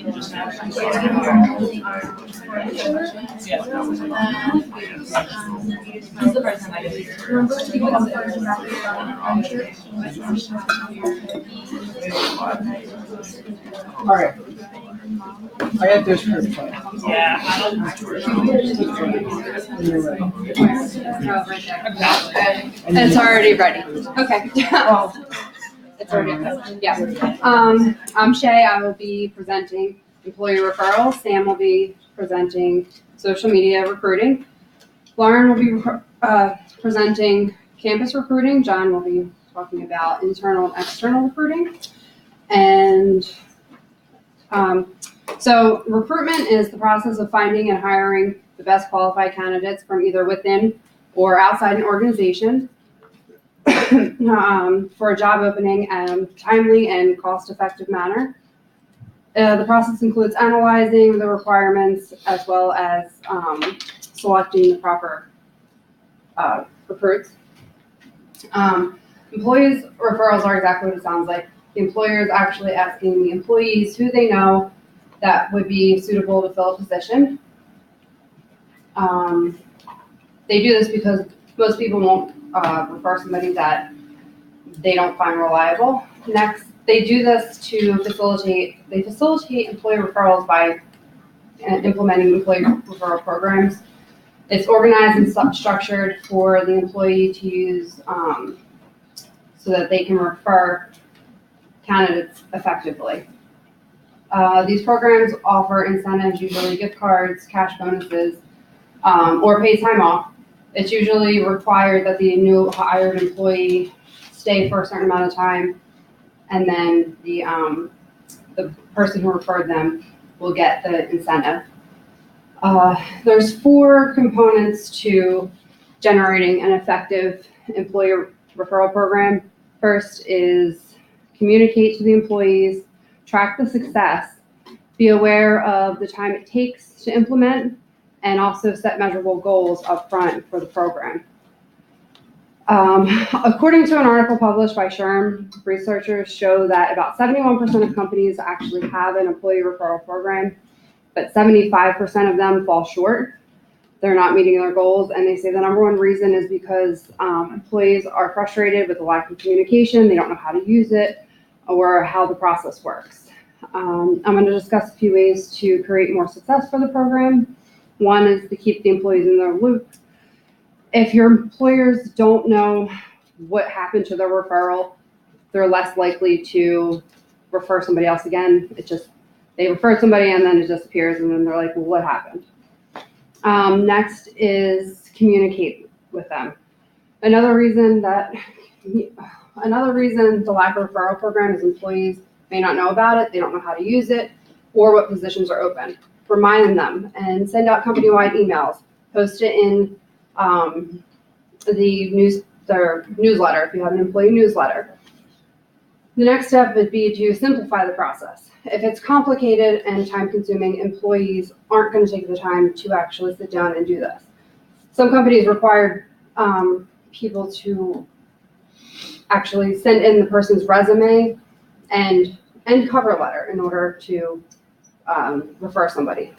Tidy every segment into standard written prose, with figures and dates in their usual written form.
All right. I got this for the plan. When you're ready. It's already ready. Okay. It's already okay. Yeah. I'm Shay. I will be presenting employee referrals. Sam will be presenting social media recruiting. Lauren will be presenting campus recruiting. John will be talking about internal and external recruiting. And so recruitment is the process of finding and hiring the best qualified candidates from either within or outside an organization for a job opening in a timely and cost-effective manner. The process includes analyzing the requirements as well as selecting the proper recruits. Employees referrals are exactly what it sounds like. The employer is actually asking the employees who they know that would be suitable to fill a position. They do this because most people won't refer somebody that they don't find reliable. Next, they do this to facilitate employee referrals by implementing employee referral programs. It's organized and structured for the employee to use so that they can refer candidates effectively. These programs offer incentives, usually gift cards, cash bonuses, or paid time off. It's usually required that the new hired employee stay for a certain amount of time, and then the person who referred them will get the incentive. There's 4 components to generating an effective employee referral program. First is communicate to the employees, track the success, be aware of the time it takes to implement, and also set measurable goals up front for the program. According to an article published by SHRM, researchers show that about 71% of companies actually have an employee referral program, but 75% of them fall short. They're not meeting their goals, and they say the number one reason is because employees are frustrated with the lack of communication. They don't know how to use it or how the process works. I'm going to discuss a few ways to create more success for the program. One is to keep the employees in their loop. If your employers don't know what happened to their referral, they're less likely to refer somebody else again. They refer somebody and then it disappears, and then they're like, well, what happened? Next is communicate with them. Another reason the lack of referral program is employees may not know about it, they don't know how to use it, or what positions are open. Remind them and send out company-wide emails. Post it in their newsletter if you have an employee newsletter. The next step would be to simplify the process. If it's complicated and time-consuming, employees aren't going to take the time to actually sit down and do this. Some companies require people to actually send in the person's resume and cover letter in order to refer somebody.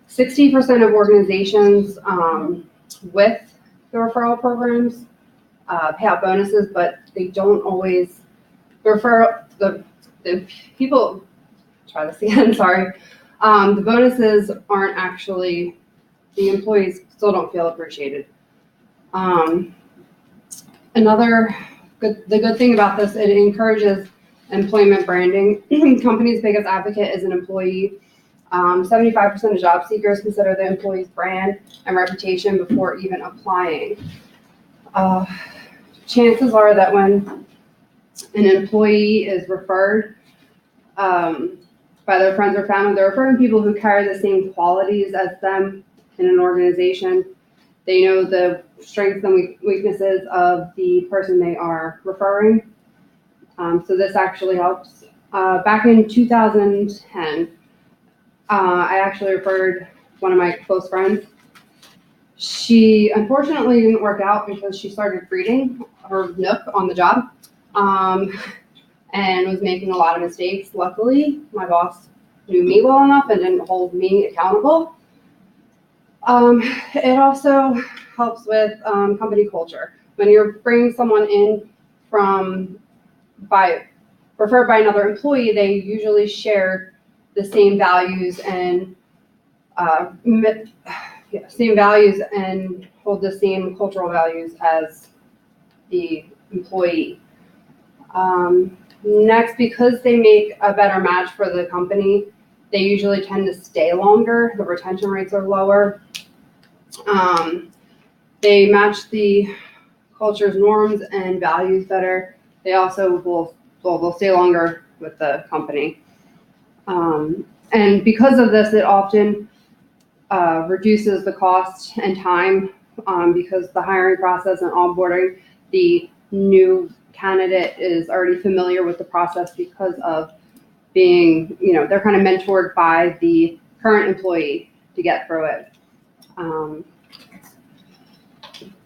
60% of organizations with the referral programs pay out bonuses, but they don't always refer the people. Try this again. Sorry. The bonuses aren't actually. The employees still don't feel appreciated. The good thing about this, it encourages employment branding. Company's biggest advocate is an employee. 75% of job seekers consider the employee's brand and reputation before even applying. Chances are that when an employee is referred by their friends or family, they're referring people who carry the same qualities as them in an organization. They know the strengths and weaknesses of the person they are referring. So this actually helps. Back in 2010, I actually referred one of my close friends. She unfortunately didn't work out because she started reading her Nook on the job and was making a lot of mistakes. Luckily, my boss knew me well enough and didn't hold me accountable. It also helps with company culture. When you're bringing someone in referred by another employee, they usually share the same values and hold the same cultural values as the employee. Next, because they make a better match for the company, they usually tend to stay longer. The retention rates are lower. They match the culture's norms and values better. They also will stay longer with the company. And because of this, it often reduces the cost and time because the hiring process and onboarding, the new candidate is already familiar with the process because of being, they're kind of mentored by the current employee to get through it.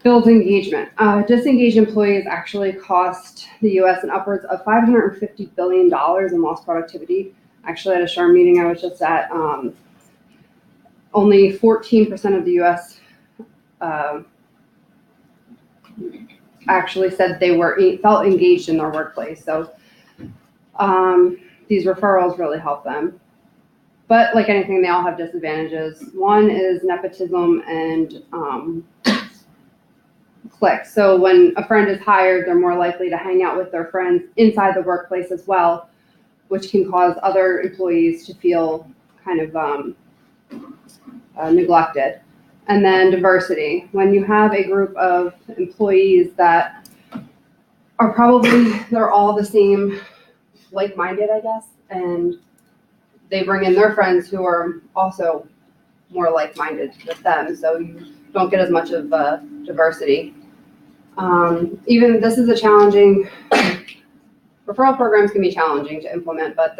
Builds engagement. Disengaged employees actually cost the U.S. an upwards of $550 billion in lost productivity. Actually, at a SHRM meeting I was just at, only 14% of the U.S. Actually said they felt engaged in their workplace. So these referrals really help them. But like anything, they all have disadvantages. One is nepotism and cliques. So when a friend is hired, they're more likely to hang out with their friends inside the workplace as well, which can cause other employees to feel kind of neglected. And then diversity. When you have a group of employees that are they're all the same, like-minded, I guess, and they bring in their friends who are also more like-minded with them, so you don't get as much of diversity. Even this is a challenging, referral programs can be challenging to implement, but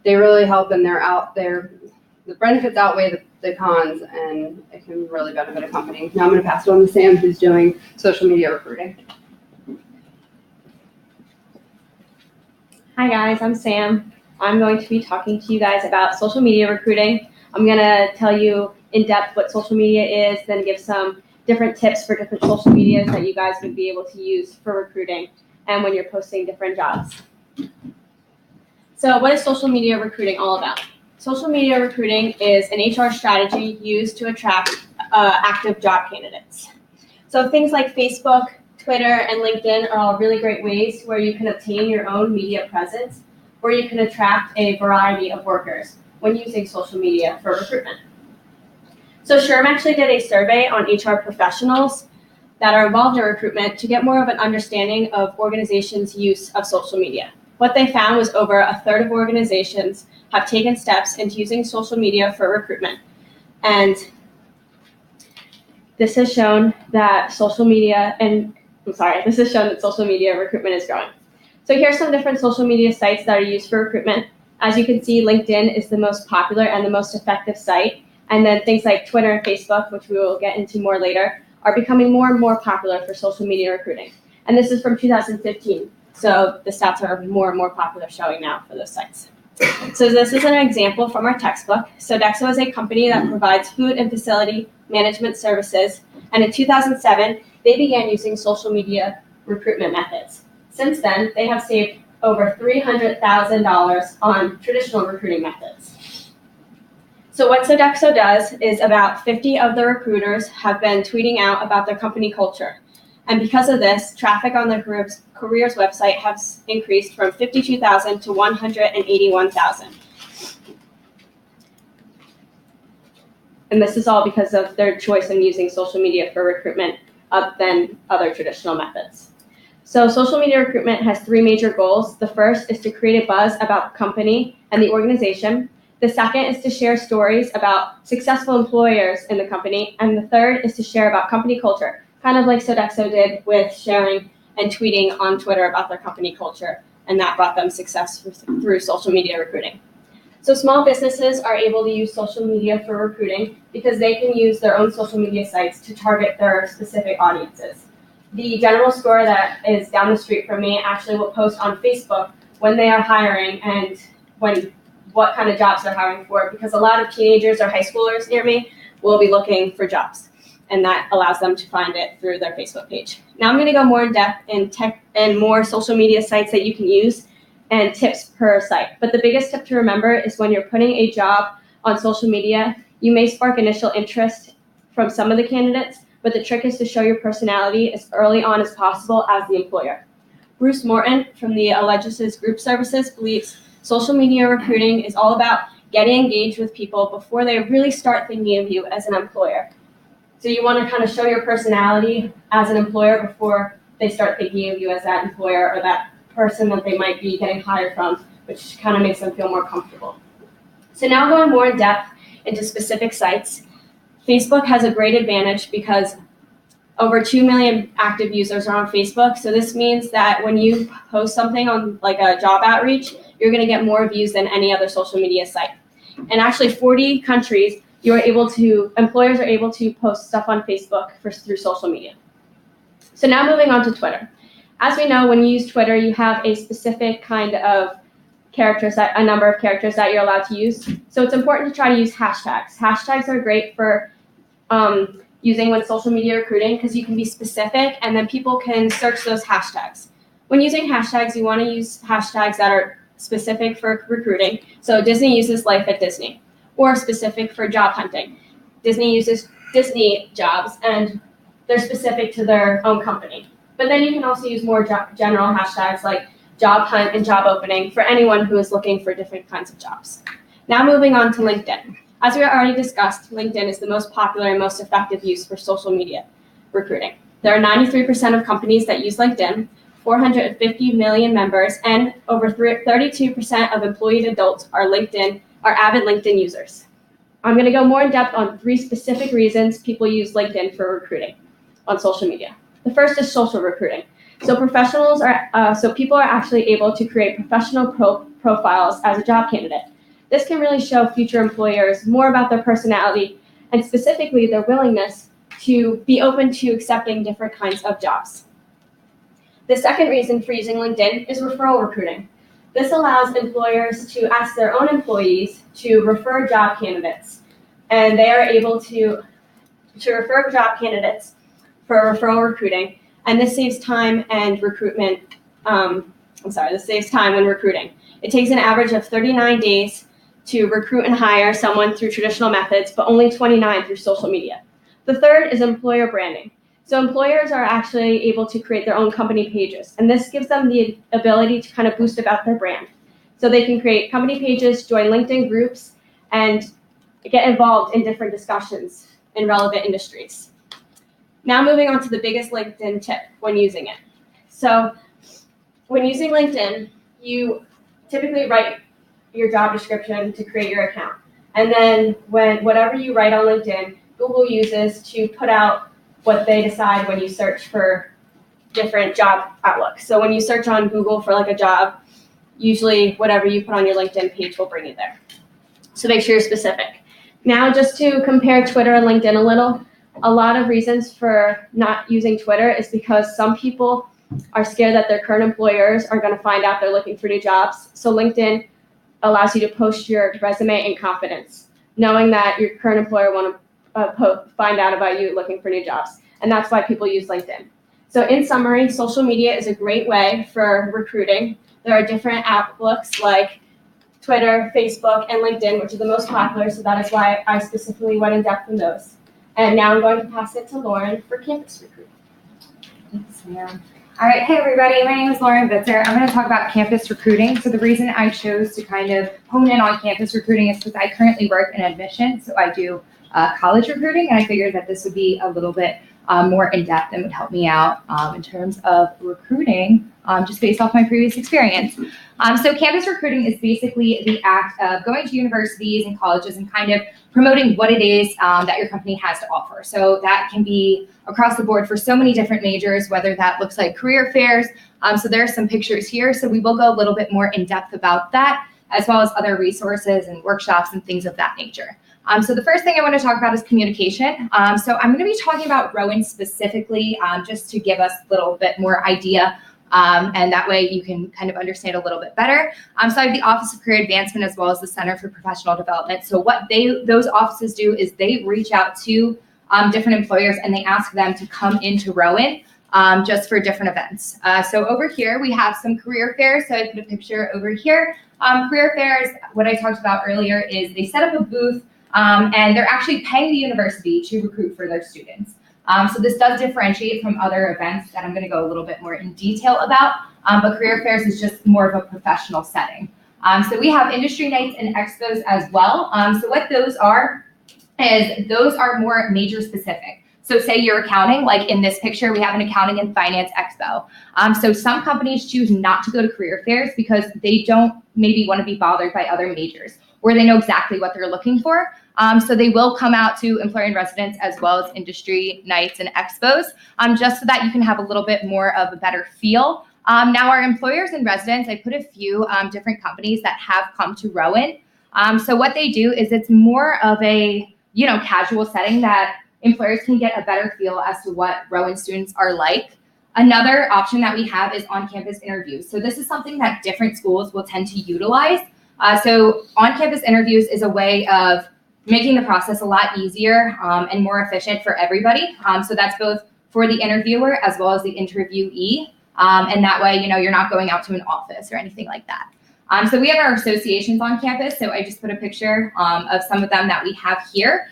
they really help, and the benefits outweigh the cons, and it can really benefit a company. Now I'm going to pass it on to Sam, who's doing social media recruiting. Hi guys, I'm Sam. I'm going to be talking to you guys about social media recruiting. I'm going to tell you in depth what social media is, then give some different tips for different social medias that you guys would be able to use for recruiting and when you're posting different jobs. So what is social media recruiting all about? Social media recruiting is an HR strategy used to attract active job candidates. So things like Facebook, Twitter, and LinkedIn are all really great ways where you can obtain your own media presence, where you can attract a variety of workers when using social media for recruitment. So SHRM actually did a survey on HR professionals that are involved in recruitment to get more of an understanding of organizations' use of social media. What they found was over a third of organizations have taken steps into using social media for recruitment. And this has shown that social media recruitment is growing. So here's some different social media sites that are used for recruitment. As you can see, LinkedIn is the most popular and the most effective site. And then things like Twitter and Facebook, which we will get into more later, are becoming more and more popular for social media recruiting. And this is from 2015. So the stats are more and more popular showing now for those sites. So this is an example from our textbook. Sodexo is a company that provides food and facility management services. And in 2007, they began using social media recruitment methods. Since then, they have saved over $300,000 on traditional recruiting methods. So what Sodexo does is about 50 of the recruiters have been tweeting out about their company culture. And because of this, traffic on the careers website has increased from 52,000 to 181,000. And this is all because of their choice in using social media for recruitment than other traditional methods. So social media recruitment has three major goals. The first is to create a buzz about the company and the organization. The second is to share stories about successful employers in the company. And the third is to share about company culture, kind of like Sodexo did with sharing and tweeting on Twitter about their company culture. And that brought them success through social media recruiting. So small businesses are able to use social media for recruiting because they can use their own social media sites to target their specific audiences. The general store that is down the street from me actually will post on Facebook when they are hiring and what kind of jobs they're hiring for, because a lot of teenagers or high schoolers near me will be looking for jobs, and that allows them to find it through their Facebook page. Now I'm going to go more in depth in tech and more social media sites that you can use and tips per site. But the biggest tip to remember is when you're putting a job on social media, you may spark initial interest from some of the candidates, but the trick is to show your personality as early on as possible as the employer. Bruce Morton from the Allegis Group Services believes social media recruiting is all about getting engaged with people before they really start thinking of you as an employer. So you want to kind of show your personality as an employer before they start thinking of you as that employer or that person that they might be getting hired from, which kind of makes them feel more comfortable. So now going more in depth into specific sites, Facebook has a great advantage because over 2 million active users are on Facebook. So this means that when you post something on like a job outreach, you're going to get more views than any other social media site. And actually 40 countries, employers are able to post stuff on Facebook through social media. So now moving on to Twitter. As we know, when you use Twitter, you have a specific kind of a number of characters that you're allowed to use. So it's important to try to use hashtags. Hashtags are great for using with social media recruiting because you can be specific and then people can search those hashtags. When using hashtags, you want to use hashtags that are specific for recruiting. So Disney uses life at Disney, or specific for job hunting. Disney uses Disney jobs and they're specific to their own company. But then you can also use more general hashtags like job hunt and job opening for anyone who is looking for different kinds of jobs. Now moving on to LinkedIn. As we already discussed, LinkedIn is the most popular and most effective use for social media recruiting. There are 93% of companies that use LinkedIn, 450 million members, and over 32% of employed adults are avid LinkedIn users. I'm going to go more in depth on 3 specific reasons people use LinkedIn for recruiting on social media. The first is social recruiting. So people are actually able to create professional profiles as a job candidate. This can really show future employers more about their personality and specifically their willingness to be open to accepting different kinds of jobs. The second reason for using LinkedIn is referral recruiting. This allows employers to ask their own employees to refer job candidates, and they are able to refer job candidates for referral recruiting, and this saves time and recruitment. This saves time when recruiting. It takes an average of 39 days to recruit and hire someone through traditional methods, but only 29 through social media. The third is employer branding. So employers are actually able to create their own company pages, and this gives them the ability to kind of boost about their brand. So they can create company pages, join LinkedIn groups, and get involved in different discussions in relevant industries. Now moving on to the biggest LinkedIn tip when using it. So when using LinkedIn, you typically write your job description to create your account. And then whatever you write on LinkedIn, Google uses to put out what they decide when you search for different job outlooks. So when you search on Google for like a job, usually whatever you put on your LinkedIn page will bring you there. So make sure you're specific. Now just to compare Twitter and LinkedIn a lot of reasons for not using Twitter is because some people are scared that their current employers are going to find out they're looking for new jobs. So LinkedIn allows you to post your resume in confidence, knowing that your current employer want to find out about you looking for new jobs. And that's why people use LinkedIn. So in summary, social media is a great way for recruiting. There are different outlooks like Twitter, Facebook, and LinkedIn, which are the most popular. So that is why I specifically went in depth in those. And now I'm going to pass it to Lauren for campus recruiting. Thanks, Sam. All right, hey everybody, my name is Lauren Bitzer. I'm going to talk about campus recruiting. So the reason I chose to kind of hone in on campus recruiting is because I currently work in admissions. So I do college recruiting, and I figured that this would be a little bit more in-depth and would help me out in terms of recruiting, just based off my previous experience. So campus recruiting is basically the act of going to universities and colleges and kind of promoting what it is that your company has to offer. So that can be across the board for so many different majors, whether that looks like career fairs. So there are some pictures here. So we will go a little bit more in depth about that, as well as other resources and workshops and things of that nature. So the first thing I want to talk about is communication. So I'm going to be talking about Rowan specifically, just to give us a little bit more idea And that way you can kind of understand a little bit better. So I have the Office of Career Advancement as well as the Center for Professional Development. So what those offices do is they reach out to different employers and they ask them to come into Rowan just for different events. So over here we have some career fairs. So I put a picture over here. Career fairs, what I talked about earlier, is they set up a booth and they're actually paying the university to recruit for their students. So this does differentiate from other events that I'm going to go a little bit more in detail about, but career fairs is just more of a professional setting. So we have industry nights and expos as well. So what those are is those are more major specific. So say you're accounting, like in this picture, we have an accounting and finance expo. So some companies choose not to go to career fairs because they don't maybe want to be bothered by other majors, or they know exactly what they're looking for. So they will come out to employer in residence as well as industry nights and expos, just so that you can have a little bit more of a better feel. Now our employers in residence, I put a few different companies that have come to Rowan. So what they do is it's more of a, casual setting that employers can get a better feel as to what Rowan students are like. Another option that we have is on-campus interviews. So this is something that different schools will tend to utilize. So on-campus interviews is a way of making the process a lot easier and more efficient for everybody. So that's both for the interviewer as well as the interviewee. And that way, you're not going out to an office or anything like that. So we have our associations on campus. So I just put a picture of some of them that we have here.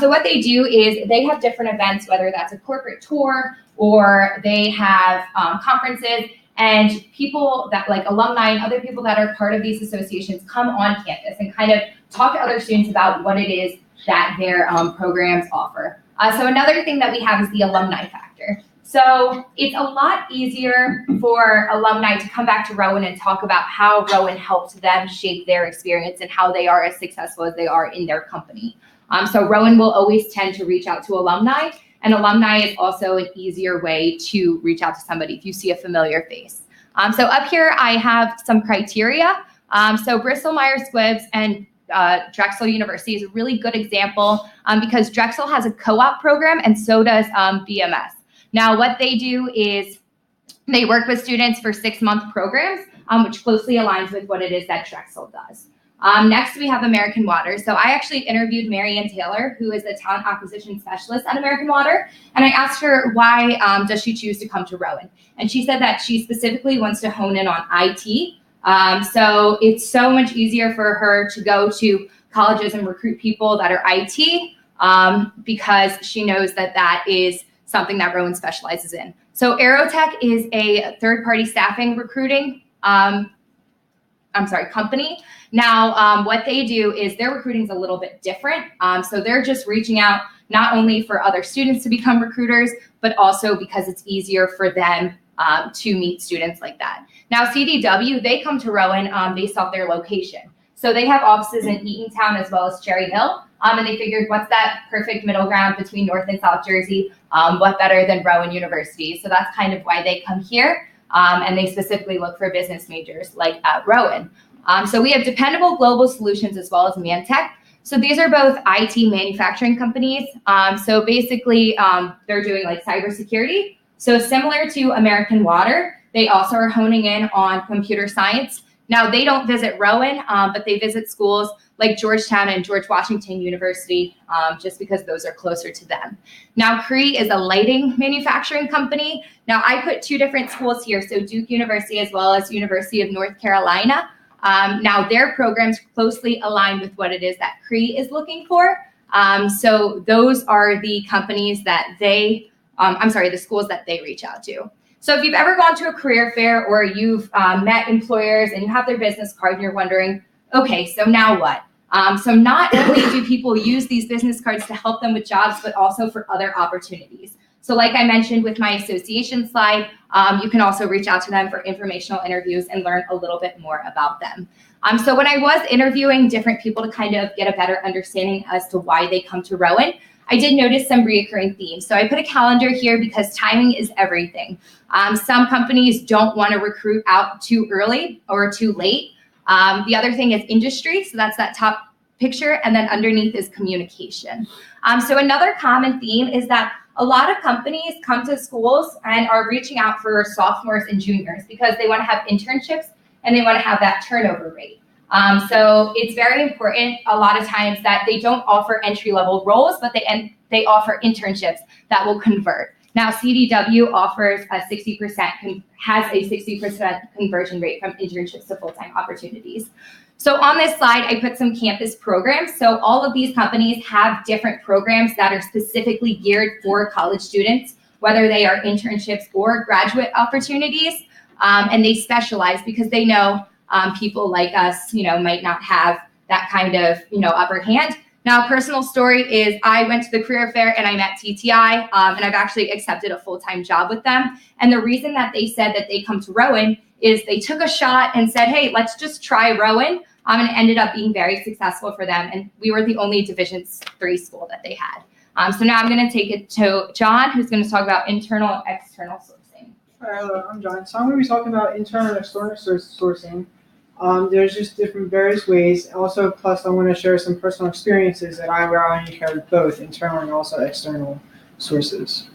So what they do is they have different events, whether that's a corporate tour or they have conferences, and people that like alumni and other people that are part of these associations come on campus and kind of talk to other students about what it is that their programs offer. So another thing that we have is the alumni factor. So it's a lot easier for alumni to come back to Rowan and talk about how Rowan helped them shape their experience and how they are as successful as they are in their company. So Rowan will always tend to reach out to alumni, and alumni is also an easier way to reach out to somebody if you see a familiar face. So up here I have some criteria. So Bristol Myers Squibb and Drexel University is a really good example because Drexel has a co-op program and so does BMS. Now what they do is they work with students for 6-month programs, which closely aligns with what it is that Drexel does. Next, we have American Water. So I actually interviewed Marianne Taylor, who is the talent acquisition specialist at American Water, and I asked her why does she choose to come to Rowan? And she said that she specifically wants to hone in on IT. So it's so much easier for her to go to colleges and recruit people that are IT because she knows that that is something that Rowan specializes in. So Aerotech is a third-party staffing recruiting company. Now, what they do is their recruiting is a little bit different. So they're just reaching out not only for other students to become recruiters, but also because it's easier for them to meet students like that. Now, CDW, they come to Rowan based off their location. So they have offices in Eatontown as well as Cherry Hill. And they figured, what's that perfect middle ground between North and South Jersey? What better than Rowan University? So that's kind of why they come here. And they specifically look for business majors like at Rowan. So we have Dependable Global Solutions as well as Mantech. So these are both IT manufacturing companies. So basically, they're doing like cybersecurity. So similar to American Water, they also are honing in on computer science. Now, they don't visit Rowan, but they visit schools like Georgetown and George Washington University, just because those are closer to them. Now, Cree is a lighting manufacturing company. Now, I put 2 different schools here, so Duke University as well as University of North Carolina. Now, their programs closely align with what it is that Cree is looking for. So those are the companies that they, the schools that they reach out to. So if you've ever gone to a career fair or you've met employers and you have their business card and you're wondering, okay, so now what? So not only do people use these business cards to help them with jobs, but also for other opportunities. So like I mentioned with my association slide, you can also reach out to them for informational interviews and learn a little bit more about them. So when I was interviewing different people to kind of get a better understanding as to why they come to Rowan, I did notice some recurring themes. So I put a calendar here because timing is everything. Some companies don't want to recruit out too early or too late. The other thing is industry. So that's that top picture. And then underneath is communication. So another common theme is that a lot of companies come to schools and are reaching out for sophomores and juniors because they want to have internships and they want to have that turnover rate. So it's very important a lot of times that they don't offer entry-level roles, but they offer internships that will convert. Now, CDW offers has a 60% conversion rate from internships to full-time opportunities. So on this slide, I put some campus programs. So all of these companies have different programs that are specifically geared for college students, whether they are internships or graduate opportunities, and they specialize because they know people like us, might not have that kind of, upper hand. Now, a personal story is I went to the career fair and I met TTI, and I've actually accepted a full-time job with them. And the reason that they said that they come to Rowan is they took a shot and said, hey, let's just try Rowan. And it ended up being very successful for them. And we were the only Division III school that they had. So now I'm going to take it to John, who's going to talk about internal and external sourcing. All right, hello, I'm John. So I'm going to be talking about internal and external sourcing. There's just different various ways. Also, plus I want to share some personal experiences that where I encountered both internal and also external sources.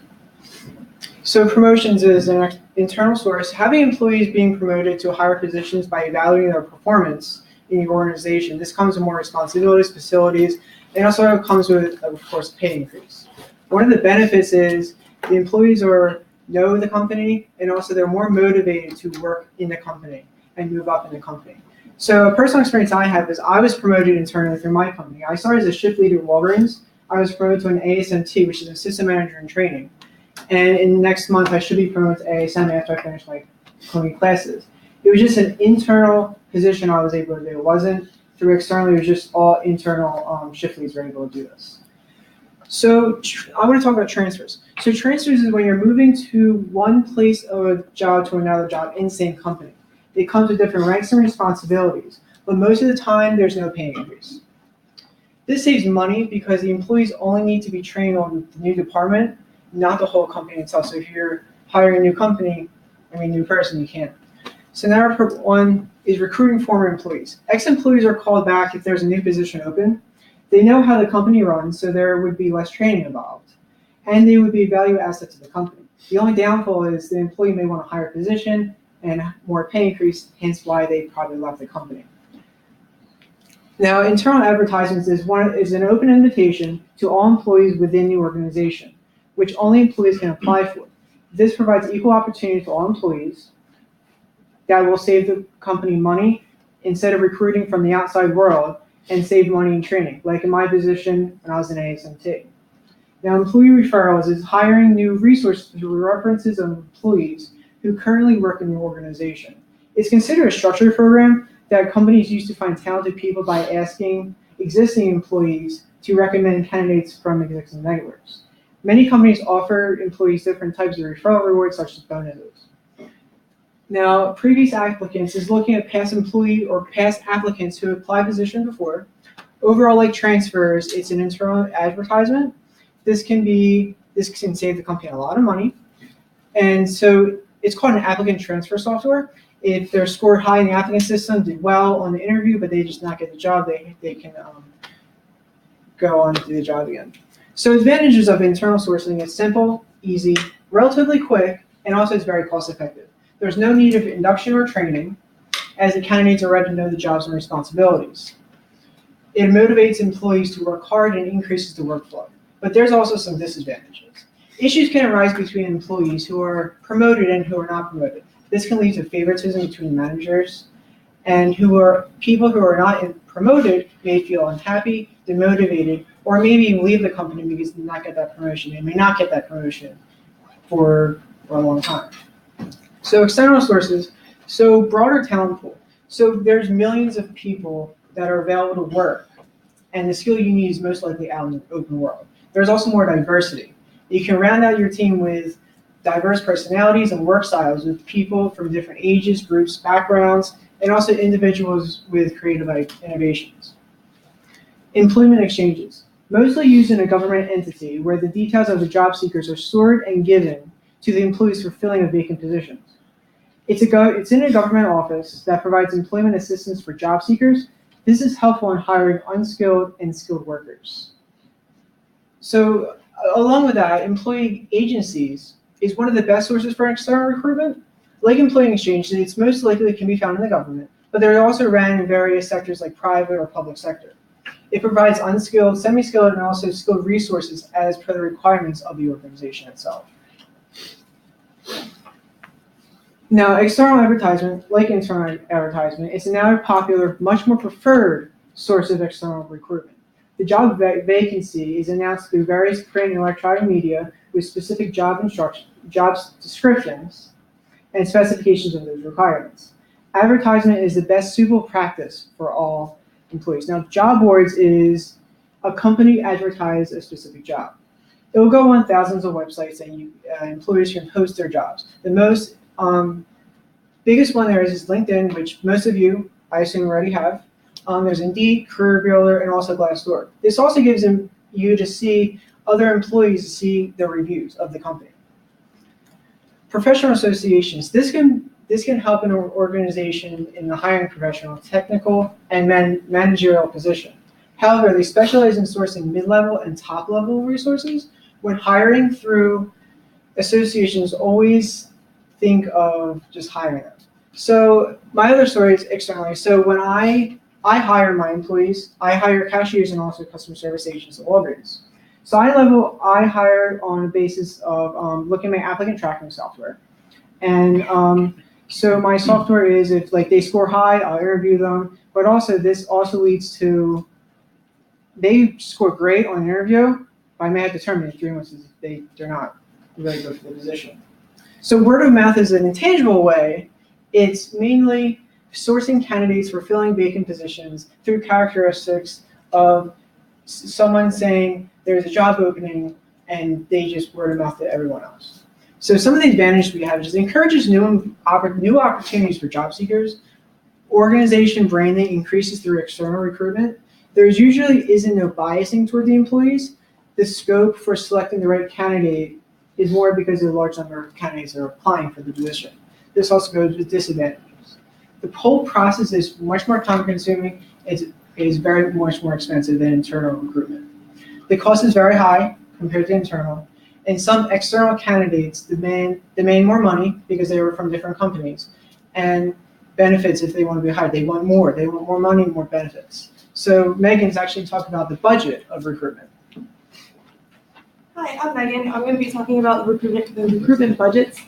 So promotions is an internal source. Having employees being promoted to higher positions by evaluating their performance in your organization. This comes with more responsibilities, facilities, and also comes with, of course, pay increase. One of the benefits is the employees know the company, and also they're more motivated to work in the company and move up in the company. So a personal experience I have is I was promoted internally through my company. I started as a shift leader at Walgreens. I was promoted to an ASMT, which is assistant manager in training. And in the next month, I should be promoted to ASM after I finish my coding classes. It was just an internal position I was able to do. It wasn't through externally, it was just all internal shift leads were able to do this. So I want to talk about transfers. So transfers is when you're moving to one place of a job to another job in the same company. It comes with different ranks and responsibilities, but most of the time there's no pay increase. This saves money because the employees only need to be trained on the new department, not the whole company itself. So if you're hiring a new person, you can't. So now one is recruiting former employees. Ex-employees are called back if there's a new position open. They know how the company runs, so there would be less training involved. And they would be a value asset to the company. The only downfall is the employee may want a higher position and more pay increase, hence why they probably left the company. Now, internal advertisements is an open invitation to all employees within the organization, which only employees can apply for. This provides equal opportunity to all employees. That will save the company money instead of recruiting from the outside world and save money in training, like in my position when I was in ASMT. Now, employee referrals is hiring new resources through references of employees who currently work in the organization. It's considered a structured program that companies use to find talented people by asking existing employees to recommend candidates from existing networks. Many companies offer employees different types of referral rewards, such as bonuses. Now, previous applicants is looking at past employee or past applicants who applied position before. Overall, like transfers, it's an internal advertisement. This can save the company a lot of money. And so it's called an applicant transfer software. If they're scored high in the applicant system, did well on the interview, but they just not get the job, they can go on to do the job again. So advantages of internal sourcing is simple, easy, relatively quick, and also it's very cost effective. There's no need of induction or training, as the candidates are ready to know the jobs and responsibilities. It motivates employees to work hard and increases the workflow. But there's also some disadvantages. Issues can arise between employees who are promoted and who are not promoted. This can lead to favoritism between managers, and people who are not promoted may feel unhappy, demotivated, or maybe leave the company because they did not get that promotion. They may not get that promotion for a long time. So external sources, so broader talent pool. So there's millions of people that are available to work, and the skill you need is most likely out in the open world. There's also more diversity. You can round out your team with diverse personalities and work styles with people from different ages, groups, backgrounds, and also individuals with creative innovations. Employment exchanges, mostly used in a government entity where the details of the job seekers are stored and given to the employees for filling of vacant positions. It's in a government office that provides employment assistance for job seekers. This is helpful in hiring unskilled and skilled workers. So Along with that, employee agencies is one of the best sources for external recruitment. Like employee exchange, it's most likely can be found in the government, but they're also ran in various sectors like private or public sector. It provides unskilled, semi-skilled, and also skilled resources as per the requirements of the organization itself. Now, external advertisement, like internal advertisement, is now a popular, much more preferred source of external recruitment. The job vacancy is announced through various print and electronic media with specific job descriptions and specifications of those requirements. Advertisement is the best suitable practice for all employees. Now, job boards is a company advertise a specific job. It will go on thousands of websites and employees can post their jobs. The most biggest one there is LinkedIn, which most of you, I assume, already have. There's Indeed, Career Builder, and also Glassdoor. This also gives you to see other employees to see the reviews of the company. Professional associations. This can help an organization in the hiring professional, technical, and managerial position. However, they specialize in sourcing mid-level and top-level resources. When hiring through associations, always think of just hiring them. So my other story is externally. So when I hire my employees, I hire cashiers and also customer service agents at Walgreens. So I hire on the basis of looking at my applicant tracking software. And so my software is if like they score high, I'll interview them. But also this also leads to they score great on an interview, I may have to terminate in 3 months if they're not really good for the position. So word of mouth is an intangible way. It's mainly sourcing candidates for filling vacant positions through characteristics of someone saying there's a job opening and they just word of mouth to everyone else. So some of the advantages we have is it encourages new opportunities for job seekers. Organization branding increases through external recruitment. There's usually isn't no biasing toward the employees. The scope for selecting the right candidate is more because of the large number of candidates that are applying for the position. This also goes with disadvantages. The whole process is much more time consuming. It is very much more expensive than internal recruitment. The cost is very high compared to internal. And some external candidates demand more money because they were from different companies. And benefits if they want to be hired. They want more money, more benefits. So Megan's actually talked about the budget of recruitment. Hi, I'm Megan. I'm going to be talking about the recruitment budgets.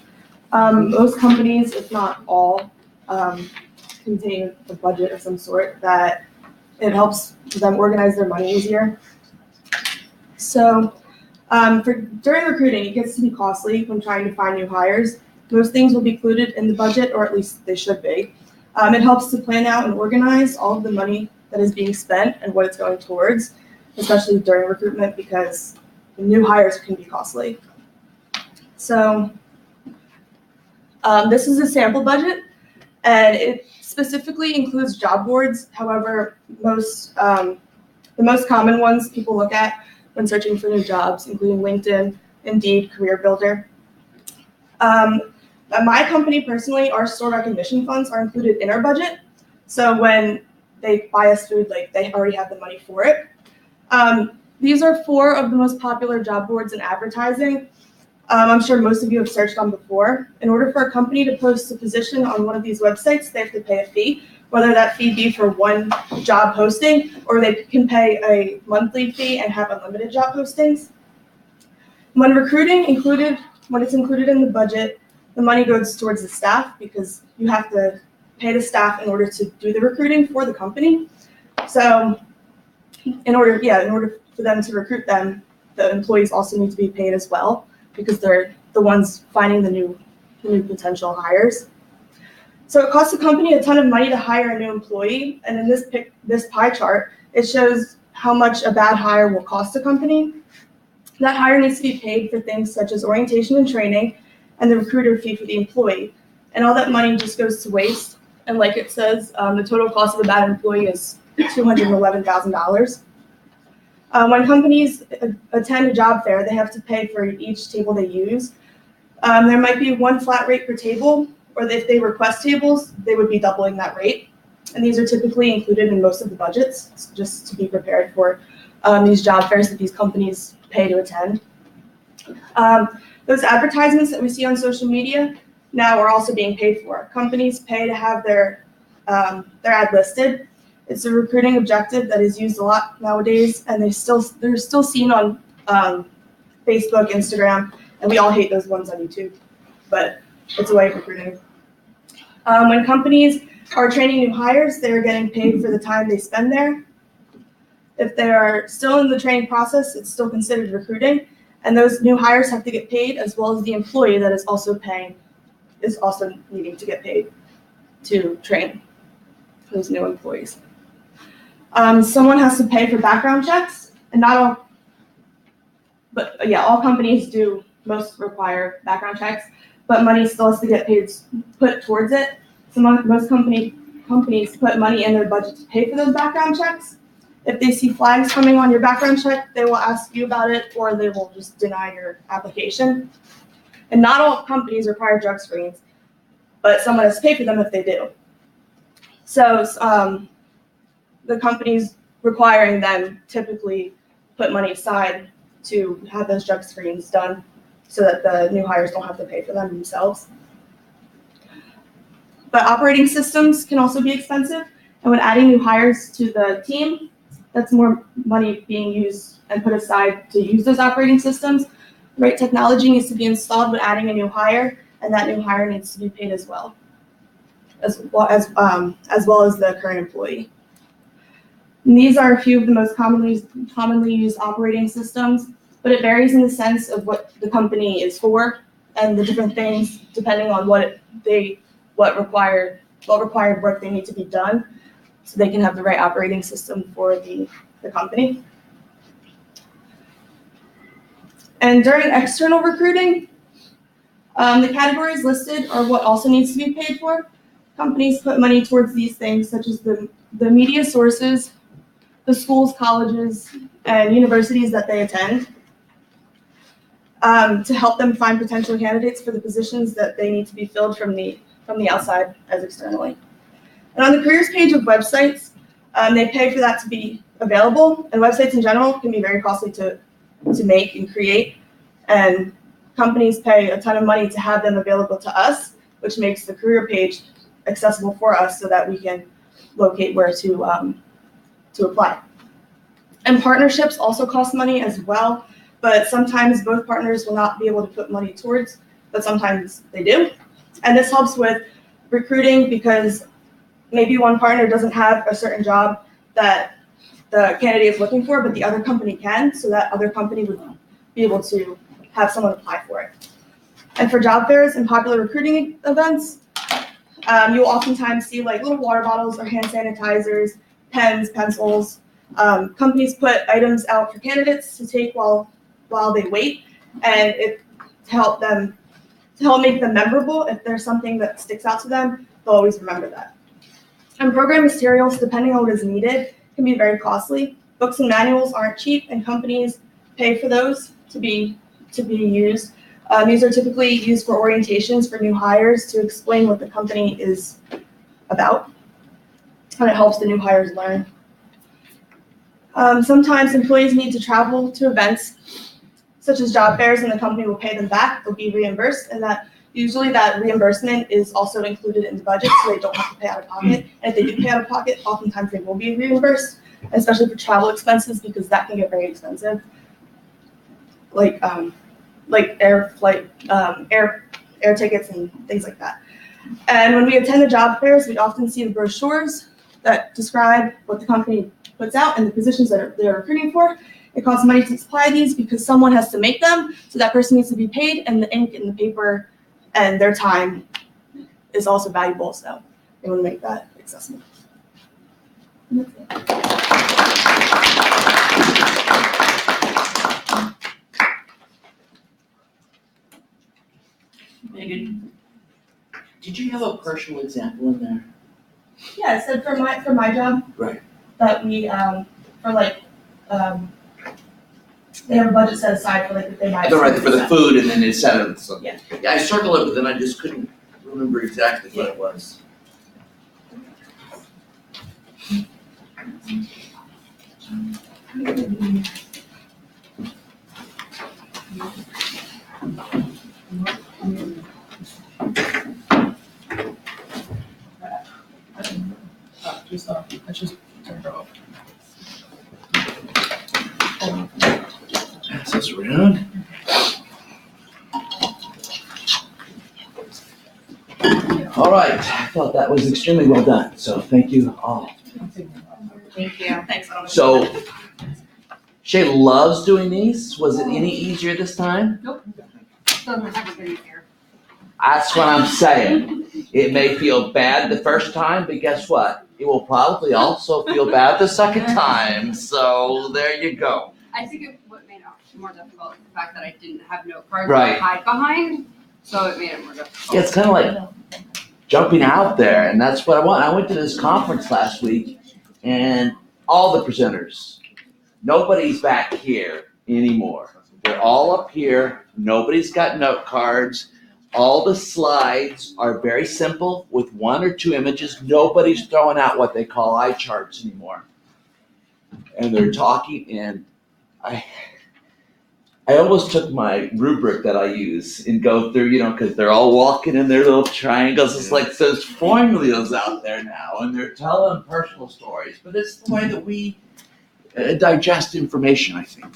Most companies, if not all, contain a budget of some sort that it helps them organize their money easier. So during recruiting, it gets to be costly when trying to find new hires. Most things will be included in the budget, or at least they should be. It helps to plan out and organize all of the money that is being spent and what it's going towards, especially during recruitment because new hires can be costly. So this is a sample budget, and it specifically includes job boards. However, the most common ones people look at when searching for new jobs, including LinkedIn, Indeed, Career Builder. At my company personally, our store recognition funds are included in our budget. So when they buy us food, like they already have the money for it. These are 4 of the most popular job boards in advertising. I'm sure most of you have searched on before. In order for a company to post a position on one of these websites, they have to pay a fee, whether that fee be for one job posting or they can pay a monthly fee and have unlimited job postings. When it's included in the budget, the money goes towards the staff because you have to pay the staff in order to do the recruiting for the company. So in order for them to recruit them, the employees also need to be paid as well because they're the ones finding the new potential hires. So it costs the company a ton of money to hire a new employee. And in this pie chart, it shows how much a bad hire will cost the company. That hire needs to be paid for things such as orientation and training and the recruiter fee for the employee. And all that money just goes to waste. And like it says, the total cost of a bad employee is $211,000. When companies attend a job fair, they have to pay for each table they use. There might be one flat rate per table, or if they request tables, they would be doubling that rate. And these are typically included in most of the budgets, just to be prepared for these job fairs that these companies pay to attend. Those advertisements that we see on social media now are also being paid for. Companies pay to have their ad listed. It's a recruiting objective that is used a lot nowadays, and they're still seen on Facebook, Instagram, and we all hate those ones on YouTube, but it's a way of recruiting. When companies are training new hires, they're getting paid for the time they spend there. If they are still in the training process, it's still considered recruiting, and those new hires have to get paid, as well as the employee that is also needing to get paid to train those new employees. Someone has to pay for background checks, and not all, but yeah, all companies do. Most require background checks, but money still has to get put towards it. So most companies put money in their budget to pay for those background checks. If they see flags coming on your background check, they will ask you about it, or they will just deny your application. And not all companies require drug screens, but someone has to pay for them if they do. So the companies requiring them typically put money aside to have those drug screens done so that the new hires don't have to pay for them themselves. But operating systems can also be expensive, and when adding new hires to the team, that's more money being used and put aside to use those operating systems. Right technology needs to be installed when adding a new hire, and that new hire needs to be paid as well as the current employee. And these are a few of the most commonly used operating systems, but it varies in the sense of what the company is for and the different things depending on what required work they need to be done, so they can have the right operating system for the company. And during external recruiting, the categories listed are what also needs to be paid for. Companies put money towards these things, such as the media sources, the schools, colleges, and universities that they attend, to help them find potential candidates for the positions that they need to be filled from the outside as externally. And on the careers page of websites, they pay for that to be available, and websites in general can be very costly to make and create, and companies pay a ton of money to have them available to us, which makes the career page accessible for us so that we can locate where to apply. And partnerships also cost money as well, but sometimes both partners will not be able to put money towards, but sometimes they do. And this helps with recruiting because maybe one partner doesn't have a certain job that the candidate is looking for, but the other company can, so that other company would be able to have someone apply for it. And for job fairs and popular recruiting events, you'll oftentimes see like little water bottles or hand sanitizers, pens, pencils. Companies put items out for candidates to take while they wait, and to help make them memorable. If there's something that sticks out to them, they'll always remember that. And program materials, depending on what is needed, can be very costly. Books and manuals aren't cheap, and companies pay for those to be used. These are typically used for orientations for new hires to explain what the company is about, and it helps the new hires learn. Sometimes employees need to travel to events such as job fairs, and the company will pay them back. They'll be reimbursed, and usually that reimbursement is also included in the budget, so they don't have to pay out of pocket. And if they do pay out of pocket, oftentimes they will be reimbursed, especially for travel expenses, because that can get very expensive, like air tickets and things like that. And when we attend the job fairs, we often see the brochures that describe what the company puts out and the positions that they're recruiting for. It costs money to supply these because someone has to make them, so that person needs to be paid, and the ink and the paper and their time is also valuable, so they want to make that accessible. Megan, did you have a partial example in there? Yeah, I said for my job, Right. that we they have a budget set aside for like if they buy. Right, for the food, and then it's set up. So. Yeah. Yeah, I circled it, but then I just couldn't remember exactly what it was. Pass this around. All right, I thought that was extremely well done, so thank you all. Thank you. Thanks. So Shay loves doing these. Was it any easier this time? Doesn't have to be here. That's what I'm saying. It may feel bad the first time, but guess what? It will probably also feel bad the second time. So there you go. I think what made it more difficult is the fact that I didn't have note cards Right. to hide behind, so it made it more difficult. Yeah, it's kind of like jumping out there, and that's what I want. I went to this conference last week, and all the presenters, nobody's back here anymore. They're all up here. Nobody's got note cards. All the slides are very simple with one or two images. Nobody's throwing out what they call eye charts anymore. And they're talking, and I almost took my rubric that I use and go through, because they're all walking in their little triangles. It's like there's formulas out there now, and they're telling personal stories. But it's the way that we digest information, I think.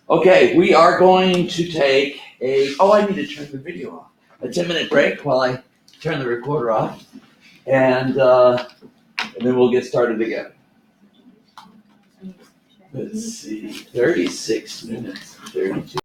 Okay, we are going to take I need to turn the video off. A 10-minute break while I turn the recorder off, and then we'll get started again. Let's see, 36 minutes, 32.